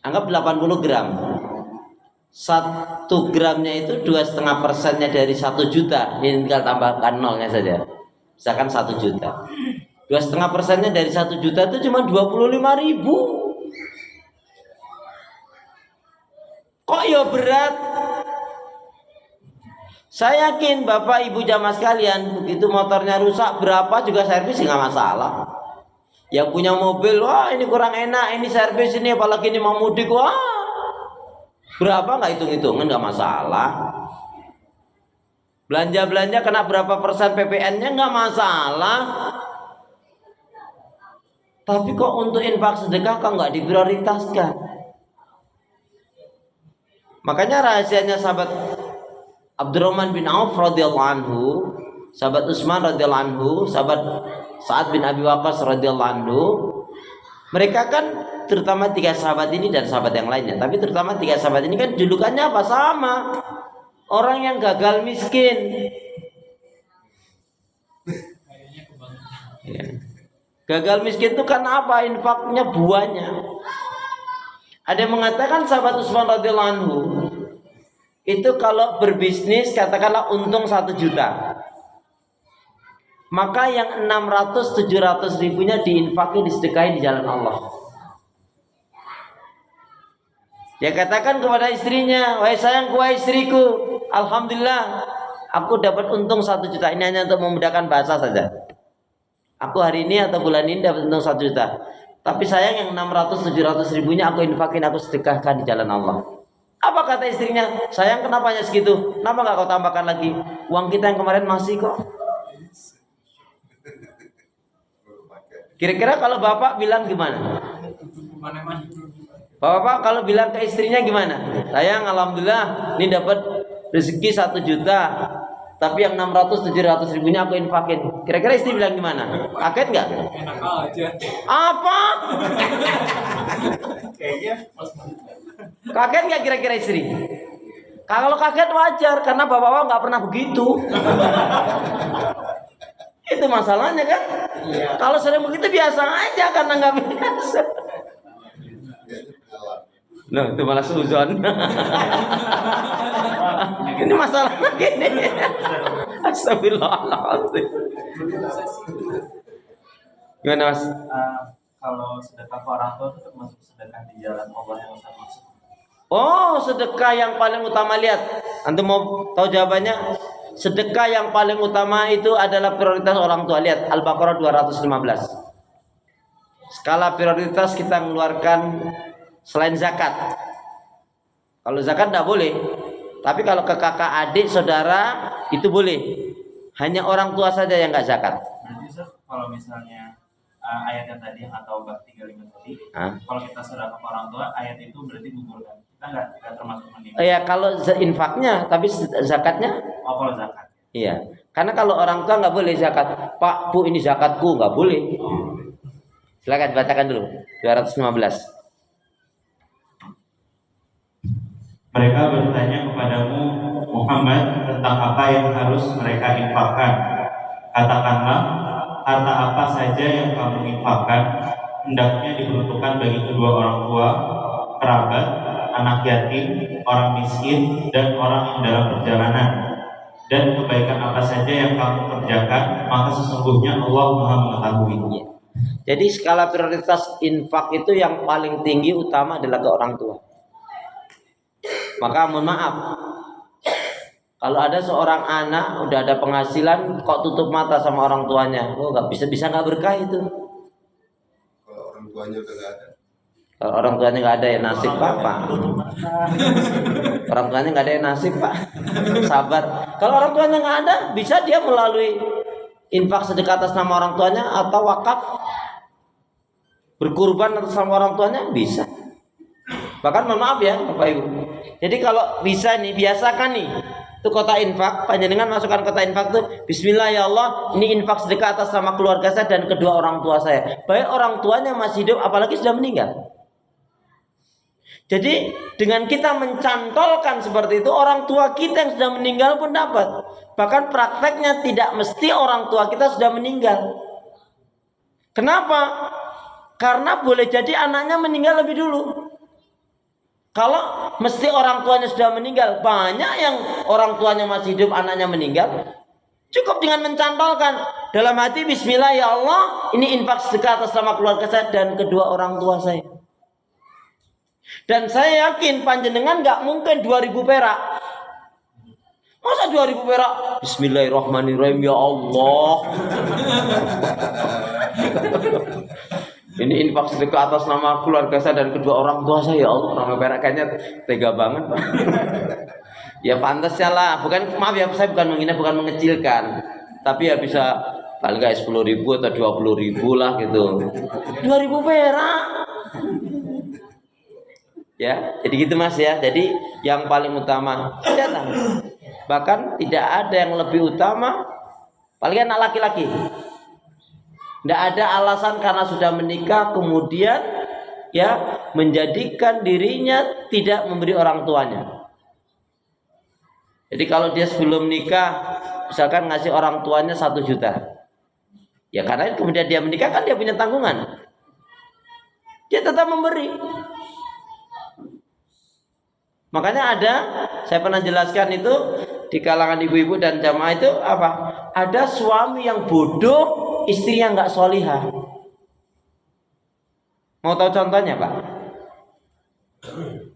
Anggap 80 gram. 1 gramnya itu 2,5%-nya dari 1 juta. Ini tinggal tambahkan nolnya saja. Misalkan 1 juta. 2,5%-nya dari 1 juta itu cuma 25.000. Kok ya berat? Saya yakin Bapak Ibu jamaah sekalian, begitu motornya rusak berapa juga servis nggak masalah. Yang punya mobil, wah ini kurang enak, ini servis ini, apalagi ini mau mudik, wah berapa nggak hitung-hitungan nggak masalah. Belanja kena berapa persen PPN-nya nggak masalah. Tapi kok untuk infak sedekah kok nggak diprioritaskan? Makanya rahasianya sahabat Abdurrahman bin Auf radhiyallahu anhu, sahabat Utsman radhiyallahu anhu, sahabat Sa'ad bin Abi Waqqas radhiyallahu anhu, mereka kan terutama 3 sahabat ini dan sahabat yang lainnya, tapi terutama 3 sahabat ini kan julukannya apa? Sama, orang yang gagal miskin. Ya. Gagal miskin itu kan apa? Infaknya buahnya. Ada yang mengatakan sahabat Utsman radhiyallahu anhu itu kalau berbisnis katakanlah untung 1 juta, maka yang 600-700 ribunya diinfaki, disedekahi di jalan Allah. Dia katakan kepada istrinya, wahai sayangku, wahai istriku, alhamdulillah aku dapat untung 1 juta. Ini hanya untuk memudahkan bahasa saja. Aku hari ini atau bulan ini dapat untung 1 juta. Tapi sayang yang 600-700 ribunya aku infakin, aku sedekahkan di jalan Allah. Apa kata istrinya? Sayang kenapa hanya segitu? Kenapa gak kau tambahkan lagi? Uang kita yang kemarin masih kok. Kira-kira kalau bapak bilang gimana? Bapak kalau bilang ke istrinya gimana? Sayang, alhamdulillah ini dapat rezeki 1 juta, tapi yang 600-700 ribunya aku infakin. Kira-kira istri bilang gimana? Kaget nggak? Enak aja. Apa? Kayaknya Kaget nggak kira-kira istri? Kalau kaget wajar, karena bapak-bapak nggak pernah begitu. Itu masalahnya kan? iya. Kalau sering begitu biasa aja, karena nggak biasa. Nah, itu malah suzon. Ini masalah gini. Astagfirullahaladzim. Gimana Mas? Kalau sedekah ke orang tua itu termasuk sedekah di jalan Allah yang Ustaz maksud. Oh, sedekah yang paling utama, lihat. Antum mau tahu jawabannya? Sedekah yang paling utama itu adalah prioritas orang tua. Lihat Al-Baqarah 215. Skala prioritas kita mengeluarkan selain zakat. Kalau zakat tidak boleh. Tapi kalau ke kakak, adik, saudara itu boleh. Hanya orang tua saja yang nggak zakat. Berarti Ustaz, kalau misalnya ayat yang tadi atau bab 35 tadi, kalau kita sedekah ke orang tua, ayat itu berarti gugur kan? Kita nggak termasuk meninggal. Ya kalau infaknya, tapi zakatnya? Oh, kalau zakat. Iya. Karena kalau orang tua nggak boleh zakat. Pak, Bu, ini zakatku, nggak boleh. Silakan bacakan dulu 215. Mereka bertanya kepadamu Muhammad tentang apa yang harus mereka infakkan. Katakanlah, harta apa saja yang kamu infakkan hendaknya diperuntukkan bagi kedua orang tua, kerabat, anak yatim, orang miskin, dan orang yang dalam perjalanan. Dan kebaikan apa saja yang kamu kerjakan, maka sesungguhnya Allah Maha mengetahui. Jadi skala prioritas infak itu yang paling tinggi utama adalah ke orang tua. Maka mohon maaf, kalau ada seorang anak udah ada penghasilan kok tutup mata sama orang tuanya, oh nggak bisa nggak berkah itu. Kalau orang tuanya udah nggak ada. Kalau orang tuanya nggak ada ya nasib Pak. Orang tuanya nggak ada ya nasib Pak. Sabar. Kalau orang tuanya nggak ada, bisa dia melalui infak sedekah atas nama orang tuanya atau wakaf berkurban atas nama orang tuanya bisa. Bahkan mohon maaf ya Bapak Ibu. Jadi kalau bisa nih, biasakan nih itu kota infak, panjenengan masukkan kota infak tuh bismillah ya Allah, ini infak sedekah atas nama keluarga saya dan kedua orang tua saya. Baik orang tuanya masih hidup apalagi sudah meninggal. Jadi dengan kita mencantolkan seperti itu, orang tua kita yang sudah meninggal pun dapat. Bahkan prakteknya tidak mesti orang tua kita sudah meninggal. Kenapa? Karena boleh jadi anaknya meninggal lebih dulu. Kalau mesti orang tuanya sudah meninggal, banyak yang orang tuanya masih hidup, anaknya meninggal. Cukup dengan mencantolkan dalam hati bismillah ya Allah, ini infak sedekah atas nama keluarga saya dan kedua orang tua saya. Dan saya yakin panjenengan nggak mungkin 2000 perak. Masa 2000 perak? Bismillahirrahmanirrahim ya Allah. Ini infak sedekah atas nama keluarga saya dan kedua orang tua saya. Ya Allah, orang perak kayaknya tega banget Pak. Ya pantasnya lah. Bukan, maaf ya, saya bukan menghina, bukan mengecilkan. Tapi ya bisa paling nggak 10.000 atau 20.000 lah gitu. 2.000 perak. Ya, jadi gitu Mas ya. Jadi yang paling utama jangan. Bahkan tidak ada yang lebih utama, apalagi anak laki-laki. Tidak ada alasan karena sudah menikah kemudian ya menjadikan dirinya tidak memberi orang tuanya. Jadi kalau dia sebelum nikah misalkan ngasih orang tuanya 1 juta, ya karena kemudian dia menikah kan dia punya tanggungan, dia tetap memberi. Makanya ada, saya pernah jelaskan itu di kalangan ibu-ibu dan jamaah itu apa? Ada suami yang bodoh, istri yang nggak solihah. Mau tahu contohnya Pak?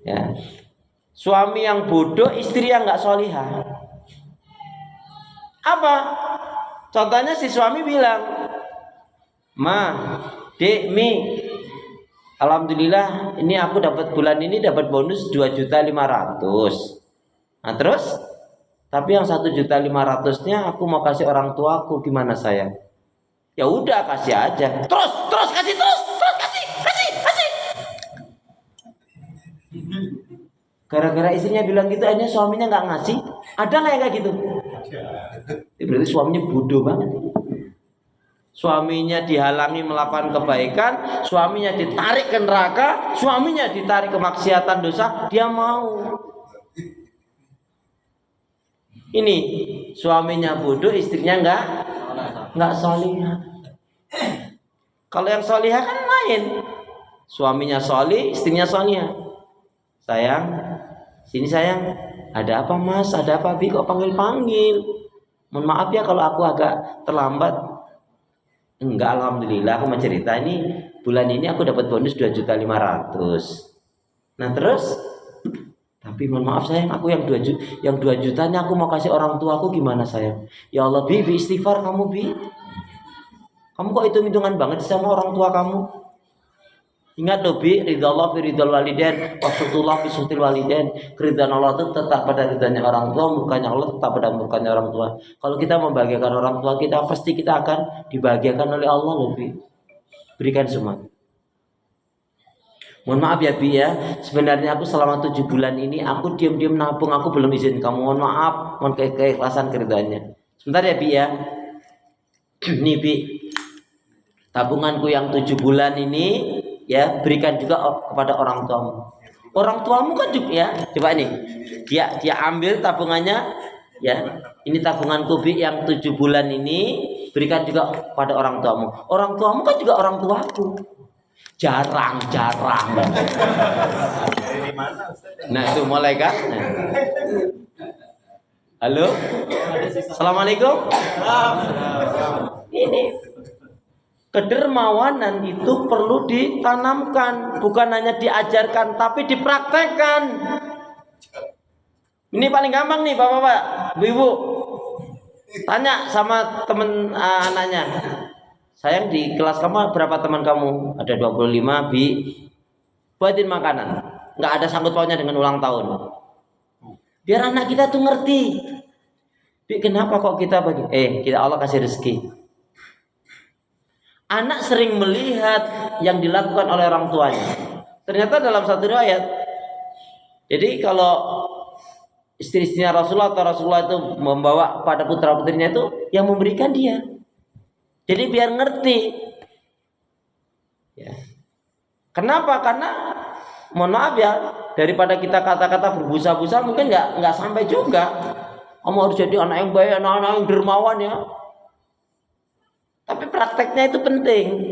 Ya, suami yang bodoh, istri yang nggak solihah. Apa? Contohnya si suami bilang, Ma, Dek, Mi, alhamdulillah ini aku dapat bulan ini dapat bonus 2.500.000. Nah terus, tapi yang 1.500.000-nya aku mau kasih orang tuaku, gimana sayang? Ya udah kasih aja. Terus kasih terus kasih. Gara-gara istrinya bilang gitu, akhirnya suaminya nggak ngasih. Ada nggak yang kayak gitu? Berarti suaminya bodoh banget. Suaminya dihalangi melakukan kebaikan, suaminya ditarik ke neraka, suaminya ditarik ke maksiatan dosa, dia mau. Ini suaminya bodoh, istrinya nggak solihah. Kalau yang solihah kan lain. Suaminya solih, istrinya solihah. Sayang, sini sayang. Ada apa mas? Ada apa bi? Kok panggil-panggil? Mohon maaf ya kalau aku agak terlambat. Enggak, alhamdulillah aku mau cerita ini bulan ini aku dapat bonus 2.500.000. Nah terus, tapi mohon maaf sayang, aku yang 2 jutanya aku mau kasih orang tuaku, gimana sayang? Ya Allah bi istighfar kamu bi. Kamu kok hitung-hitungan banget sama orang tua kamu? Ingat loh bi, ridallah fi ridal walidain, wasutullah fi sutil walidain. Keridhaan Allah itu tetap pada ridhanya orang tua, murkanya Allah tetap pada murkanya orang tua. Kalau kita membahagiakan orang tua kita, pasti kita akan dibahagiakan oleh Allah loh bi. Berikan semua. Mohon maaf ya bi ya, sebenarnya aku selama 7 bulan ini aku diam-diam nabung, aku belum izin kamu. Mohon maaf, mohon keikhlasan keridhaannya. Sebentar ya bi ya. Nih bi, tabunganku yang 7 bulan ini ya, berikan juga kepada orang tuamu. Orang tuamu kan juga ya, coba nih. Dia ambil tabungannya ya. Ini tabunganku bi yang 7 bulan ini, berikan juga pada orang tuamu. Orang tuamu kan juga orang tuaku. Jarang. Nah, itu mulai kan? Halo? Assalamualaikum. Ini kedermawanan itu perlu ditanamkan, bukan hanya diajarkan, tapi dipraktekkan. Ini paling gampang nih bapak-bapak, ibu-ibu. Tanya sama temen anaknya. Sayang, di kelas kamu berapa teman kamu? Ada 25 bi. Buatin makanan. Nggak ada sangkut pautnya dengan ulang tahun. Biar anak kita tuh ngerti. Bi, kenapa kok kita bagi? Kita Allah kasih rezeki. Anak sering melihat yang dilakukan oleh orang tuanya. Ternyata dalam satu riwayat, jadi kalau istri-istrinya Rasulullah atau Rasulullah itu membawa pada putra-putrinya itu yang memberikan dia. Jadi biar ngerti. Ya. Kenapa? Karena mohon maaf ya, daripada kita kata-kata berbusa-busa mungkin nggak sampai juga. Kamu harus jadi anak yang baik, anak yang dermawan ya. Tapi prakteknya itu penting.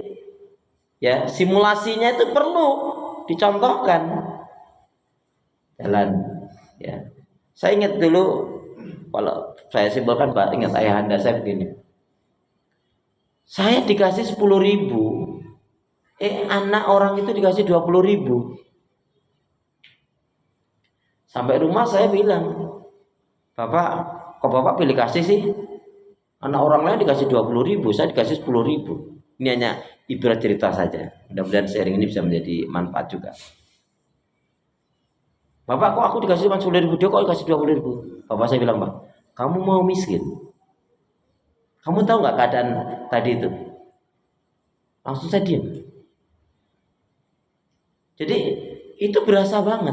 Ya, simulasinya itu perlu dicontohkan. Jalan ya. Saya ingat dulu, kalau saya simpulkan Pak, ingat ayahanda saya begini. Saya dikasih 10.000. Anak orang itu dikasih 20.000. Sampai rumah saya bilang, Bapak, kok Bapak pilih kasih sih? Anak orang lain dikasih 20.000, saya dikasih 10.000. Ini hanya ibarat cerita saja. Mudah-mudahan sharing ini bisa menjadi manfaat juga. Bapak, kok aku dikasih cuma 10.000, dia kok dikasih 20.000? Bapak saya bilang, Pak, kamu mau miskin? Kamu tahu nggak keadaan tadi itu? Langsung saya diam. Jadi itu berasa banget.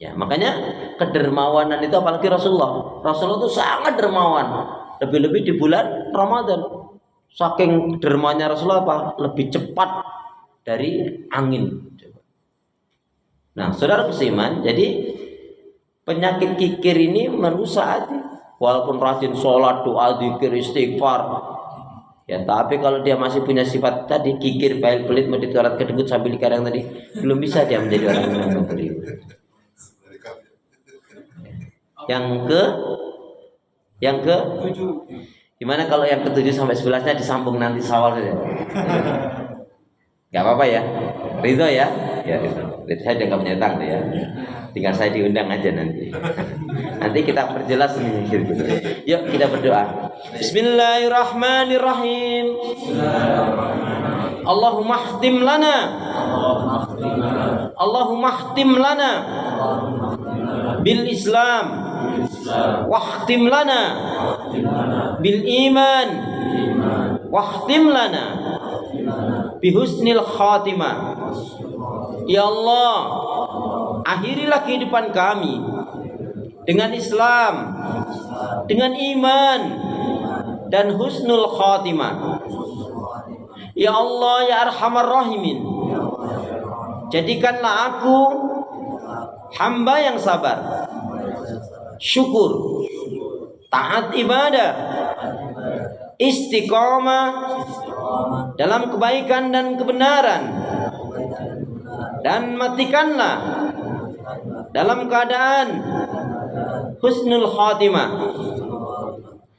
Ya, makanya kedermawanan itu apalagi Rasulullah itu sangat dermawan. Lebih-lebih di bulan Ramadan. Saking dermanya Rasulullah apa? Lebih cepat dari angin. Nah, saudara seiman, jadi penyakit kikir ini merusak hati. Walaupun rajin sholat, doa, zikir, istighfar, ya, tapi kalau dia masih punya sifat tadi kikir, bail, pelit, medit, karat, kedekut, sambil dikarang tadi, belum bisa dia menjadi orang yang beriman. Yang ke 7. Gimana kalau yang ke 7 sampai 11-nya disambung nanti Syawal saja? Gak apa-apa ya, ridho ya. Ya, jadi saya udah gak punya utang ya. Tinggal saya diundang aja nanti. Nanti kita perjelas nih gitu. Yuk kita berdoa. Bismillahirrahmanirrahim. Allahumma khtim lana. Allahumma khtim lana bil Islam. Wakhtim lana bil iman. Wakhtim lana bihusnil khatimah. Ya Allah, Akhirilah kehidupan kami dengan Islam, dengan iman dan husnul khatimah. Ya Allah ya Arhamar Rahimin, jadikanlah aku hamba yang sabar, syukur, taat ibadah, istiqomah dalam kebaikan dan kebenaran, dan matikanlah dalam keadaan husnul khatimah.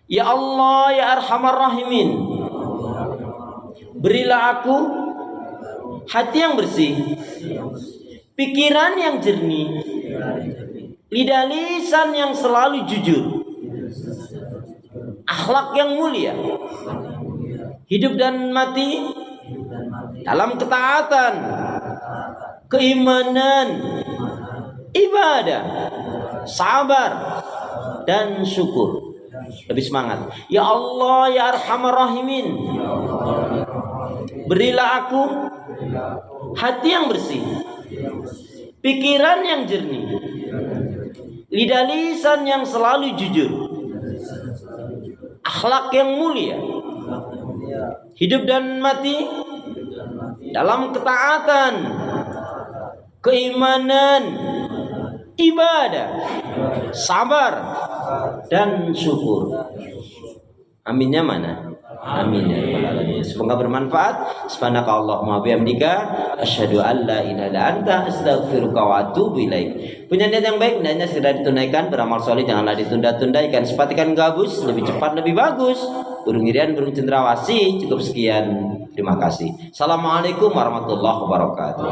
Ya Allah ya Arhamar Rahimin, berilah aku hati yang bersih, pikiran yang jernih, lidah lisan yang selalu jujur, akhlak yang mulia, hidup dan mati dalam ketaatan, keimanan, ibadah, sabar dan syukur. Lebih semangat. Ya Allah ya Arhamar Rahimin, berilah aku hati yang bersih, pikiran yang jernih, lidah lisan yang selalu jujur, akhlak yang mulia, hidup dan mati dalam ketaatan, keimanan, ibadah, sabar dan syukur. Aminnya mana? Amin ya rabbal alamin. Semoga bermanfaat. Subhanakallahumma bihamdika asyhadu an la ilaha illa anta astaghfiruka wa atubu ilaik. Punya niat yang baik hendaknya segera ditunaikan, beramal soleh janganlah ditunda-tunda. Ikan sepatikan gabus, lebih cepat lebih bagus. Burung irian, burung cendrawasih. Cukup sekian. Terima kasih. Assalamualaikum warahmatullahi wabarakatuh.